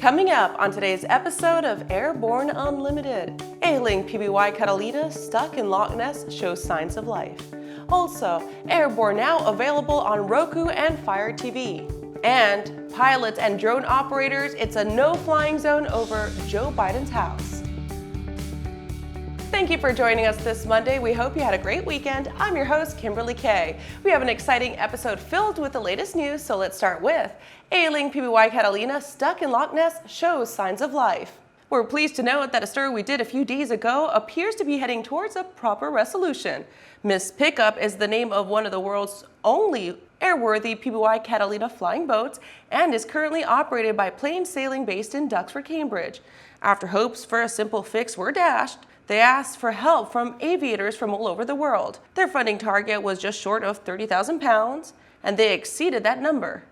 Coming up on today's episode of Airborne Unlimited, ailing PBY Catalina stuck in Loch Ness shows signs of life. Also, Airborne Now available on Roku and FireTV. And pilots and drone operators, it's a no-flying zone over Joe Biden's house. Thank you for joining us this Monday. We hope you had a great weekend. I'm your host, Kimberly Kay. We have an exciting episode filled with the latest news, so let's start with ailing PBY Catalina stuck in Loch Ness shows signs of life. We're pleased to note that a story we did a few days ago appears to be heading towards a proper resolution. Miss Pickup is the name of one of the world's only airworthy PBY Catalina flying boats and is currently operated by Plain Sailing based in Duxford, Cambridge. After hopes for a simple fix were dashed, they asked for help from aviators from all over the world. Their funding target was just short of £30,000, and they exceeded that number.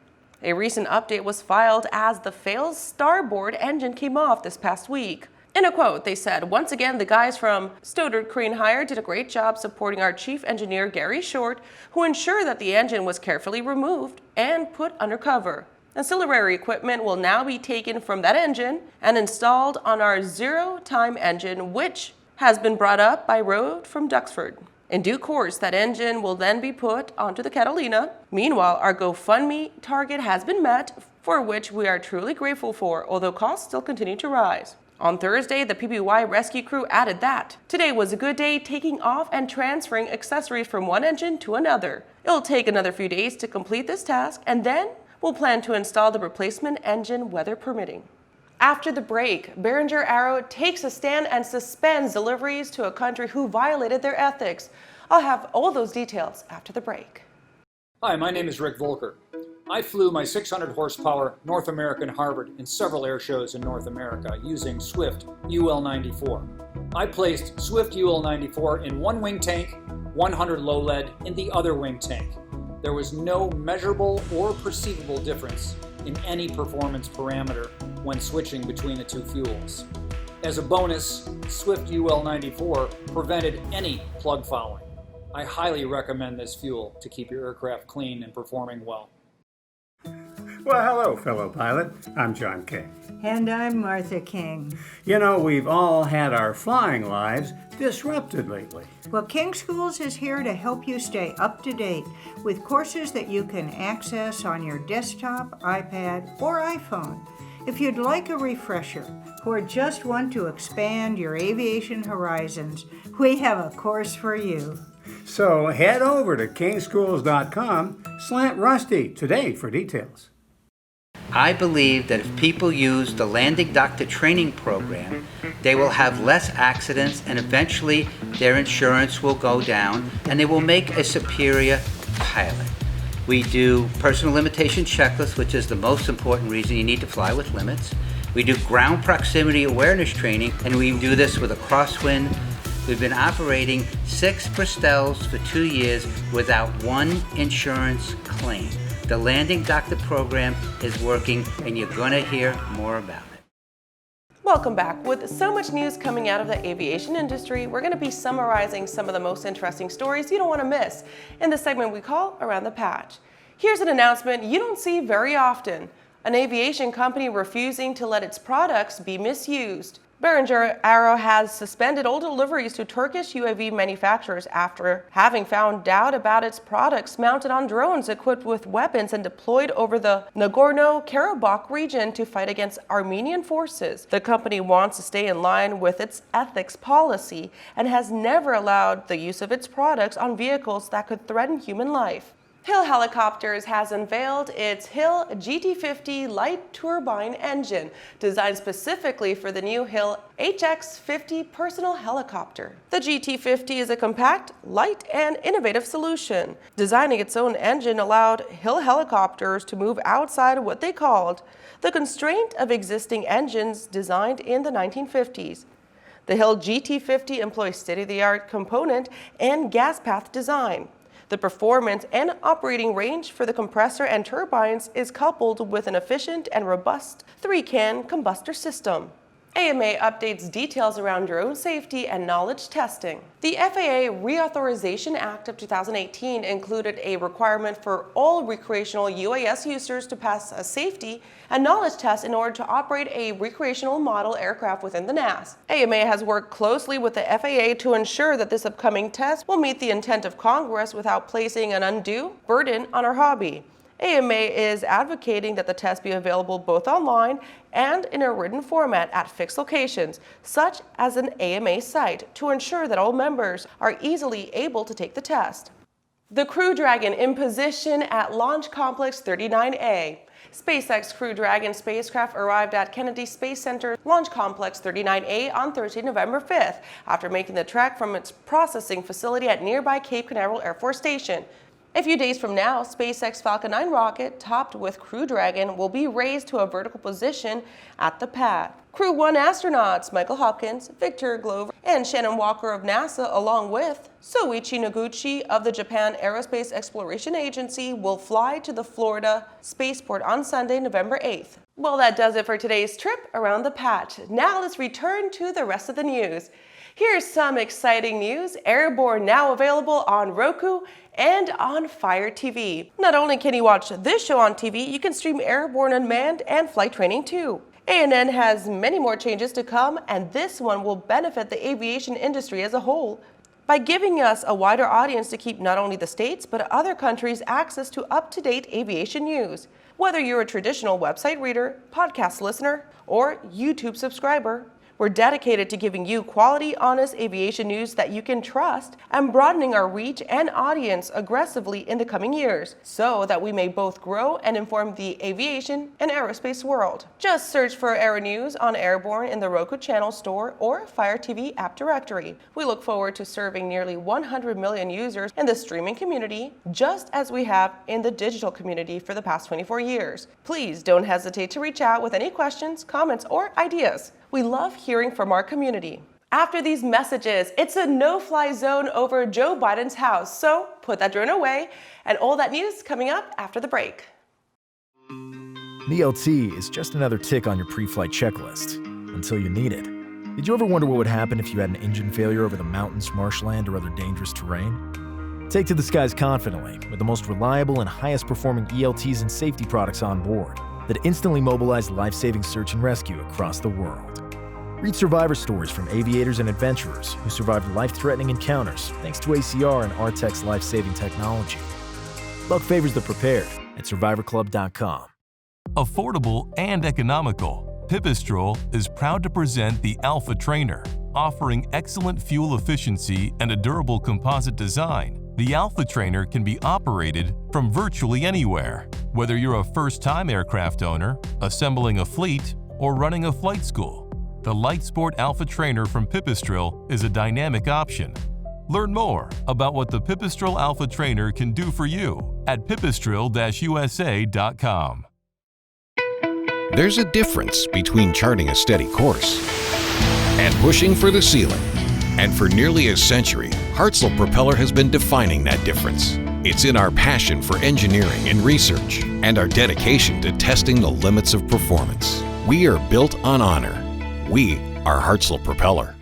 A recent update was filed as the failed starboard engine came off this past week. In a quote, they said, "Once again, the guys from Stoddard Crane Hire did a great job supporting our chief engineer, Gary Short, who ensured that the engine was carefully removed and put under cover. Ancillary equipment will now be taken from that engine and installed on our zero-time engine, which has been brought up by road from Duxford. In due course, that engine will then be put onto the Catalina. Meanwhile, our GoFundMe target has been met, for which we are truly grateful for, although costs still continue to rise." On Thursday, the PBY rescue crew added that today was a good day taking off and transferring accessories from one engine to another. It'll take another few days to complete this task, and then we'll plan to install the replacement engine, weather permitting. After the break, Beringer Aero takes a stand and suspends deliveries to a country who violated their ethics. I'll have all those details after the break. Hi, my name is Rick Volker. I flew my 600 horsepower North American Harvard in several air shows in North America using Swift UL-94. I placed Swift UL-94 in one wing tank, 100 low lead in the other wing tank. There was no measurable or perceivable difference in any performance parameter when switching between the two fuels. As a bonus, Swift UL-94 prevented any plug fouling. I highly recommend this fuel to keep your aircraft clean and performing well. Well, hello, fellow pilot. I'm John Kay. And I'm Martha King. You know, we've all had our flying lives disrupted lately. Well, King Schools is here to help you stay up to date with courses that you can access on your desktop, iPad, or iPhone. If you'd like a refresher or just want to expand your aviation horizons, we have a course for you. So head over to kingschools.com/Rusty today for details. I believe that if people use the landing doctor training program, they will have less accidents and eventually their insurance will go down and they will make a superior pilot. We do personal limitation checklists, which is the most important reason you need to fly with limits. We do ground proximity awareness training, and we do this with a crosswind. We've been operating 6 Bristells for 2 years without one insurance claim. The Landing Doctor program is working, and you're going to hear more about it. Welcome back. With so much news coming out of the aviation industry, we're going to be summarizing some of the most interesting stories you don't want to miss in the segment we call Around the Patch. Here's an announcement you don't see very often. An aviation company refusing to let its products be misused. Beringer Aero has suspended all deliveries to Turkish UAV manufacturers after having found out about its products mounted on drones equipped with weapons and deployed over the Nagorno-Karabakh region to fight against Armenian forces. The company wants to stay in line with its ethics policy and has never allowed the use of its products on vehicles that could threaten human life. Hill Helicopters has unveiled its Hill GT50 light turbine engine, designed specifically for the new Hill HX50 personal helicopter. The GT50 is a compact, light, and innovative solution. Designing its own engine allowed Hill Helicopters to move outside what they called the constraint of existing engines designed in the 1950s. The Hill GT50 employs state-of-the-art component and gas path design. The performance and operating range for the compressor and turbines is coupled with an efficient and robust 3-can combustor system. AMA updates details around drone safety and knowledge testing. The FAA Reauthorization Act of 2018 included a requirement for all recreational UAS users to pass a safety and knowledge test in order to operate a recreational model aircraft within the NAS. AMA has worked closely with the FAA to ensure that this upcoming test will meet the intent of Congress without placing an undue burden on our hobby. AMA is advocating that the test be available both online and in a written format at fixed locations, such as an AMA site, to ensure that all members are easily able to take the test. The Crew Dragon in position at Launch Complex 39A. SpaceX Crew Dragon spacecraft arrived at Kennedy Space Center Launch Complex 39A on Thursday, November 5th, after making the trek from its processing facility at nearby Cape Canaveral Air Force Station. A few days from now, SpaceX Falcon 9 rocket, topped with Crew Dragon, will be raised to a vertical position at the pad. Crew 1 astronauts Michael Hopkins, Victor Glover, and Shannon Walker of NASA, along with Soichi Noguchi of the Japan Aerospace Exploration Agency, will fly to the Florida spaceport on Sunday, November 8th. Well, that does it for today's trip around the patch. Now let's return to the rest of the news. Here's some exciting news. Airborne now available on Roku and on FireTV. Not only can you watch this show on TV, you can stream Airborne Unmanned and flight training too. ANN has many more changes to come, and this one will benefit the aviation industry as a whole by giving us a wider audience to keep not only the States but other countries access to up-to-date aviation news. Whether you're a traditional website reader, podcast listener, or YouTube subscriber, we're dedicated to giving you quality, honest aviation news that you can trust and broadening our reach and audience aggressively in the coming years so that we may both grow and inform the aviation and aerospace world. Just search for Aero-News on Airborne in the Roku channel store or FireTV app directory. We look forward to serving nearly 100 million users in the streaming community, just as we have in the digital community for the past 24 years. Please don't hesitate to reach out with any questions, comments, or ideas. We love hearing from our community. After these messages, it's a no-fly zone over Joe Biden's house, so put that drone away, and all that news coming up after the break. The LT is just another tick on your pre-flight checklist, until you need it. Did you ever wonder what would happen if you had an engine failure over the mountains, marshland, or other dangerous terrain? Take to the skies confidently with the most reliable and highest performing ELTs and safety products on board that instantly mobilize life-saving search and rescue across the world. Read survivor stories from aviators and adventurers who survived life-threatening encounters thanks to ACR and RTEC's life-saving technology. Luck favors the prepared at survivorclub.com. Affordable and economical, Pipistrel is proud to present the Alpha Trainer. Offering excellent fuel efficiency and a durable composite design, the Alpha Trainer can be operated from virtually anywhere. Whether you're a first-time aircraft owner, assembling a fleet, or running a flight school, the Light Sport Alpha Trainer from Pipistrel is a dynamic option. Learn more about what the Pipistrel Alpha Trainer can do for you at pipistrel-usa.com. There's a difference between charting a steady course and pushing for the ceiling. And for nearly a century, Hartzell Propeller has been defining that difference. It's in our passion for engineering and research and our dedication to testing the limits of performance. We are built on honor. We are Hartzell Propeller.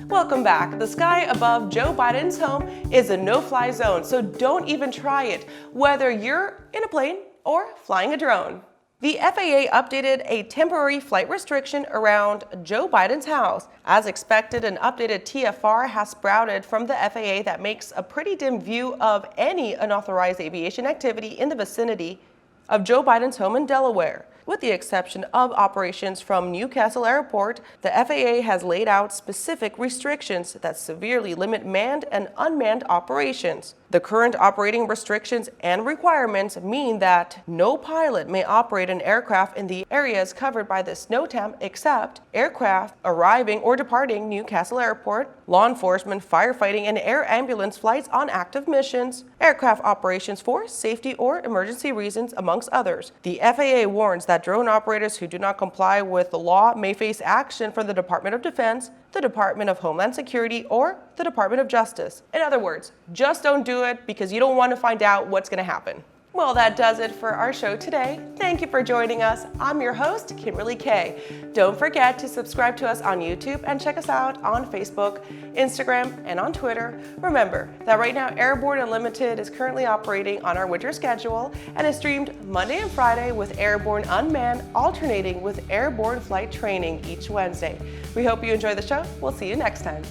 Welcome back. The sky above Joe Biden's home is a no-fly zone, so don't even try it, whether you're in a plane or flying a drone. The FAA updated a temporary flight restriction around Joe Biden's house. As expected, an updated TFR has sprouted from the FAA that makes a pretty dim view of any unauthorized aviation activity in the vicinity of Joe Biden's home in Delaware. With the exception of operations from Newcastle Airport, the FAA has laid out specific restrictions that severely limit manned and unmanned operations. The current operating restrictions and requirements mean that no pilot may operate an aircraft in the areas covered by the SNOTAM except aircraft arriving or departing Newcastle Airport, law enforcement, firefighting, and air ambulance flights on active missions, aircraft operations for safety or emergency reasons, amongst others. The FAA warns that drone operators who do not comply with the law may face action from the Department of Defense, the Department of Homeland Security, or the Department of Justice. In other words, just don't do it because you don't want to find out what's going to happen. Well, that does it for our show today. Thank you for joining us. I'm your host, Kimberly Kay. Don't forget to subscribe to us on YouTube and check us out on Facebook, Instagram, and on Twitter. Remember that right now Airborne Unlimited is currently operating on our winter schedule and is streamed Monday and Friday with Airborne Unmanned alternating with Airborne Flight Training each Wednesday. We hope you enjoy the show. We'll see you next time.